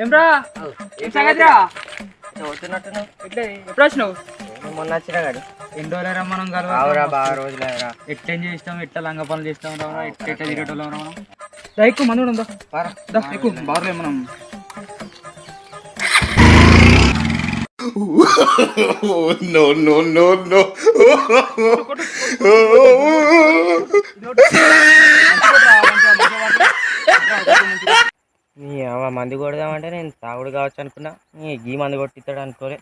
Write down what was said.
ఏమ్రా ఏం సంగతిరా? చదువుతున్నట్టు ఎప్పుడు వచ్చినావు? మొన్న వచ్చినా కానీ ఎన్ని రోజులరా మనం బాగా బాగా రోజులేరా. ఎట్లా చేస్తాం, ఎట్లా లంగ పనులు చేస్తాం రా, ఎట్లా ఎట్లా తిరిగేటోళ్ళం రా మనం. ఎక్కువ మంది ఉందా ఎక్కువ బాగా మనం. No, no, no, no. నీ మంది కొడదామంటే నేను తాగుడు కావచ్చు అనుకున్నా. నీ గీ మంది కొట్టిస్తాడు అనుకోలే.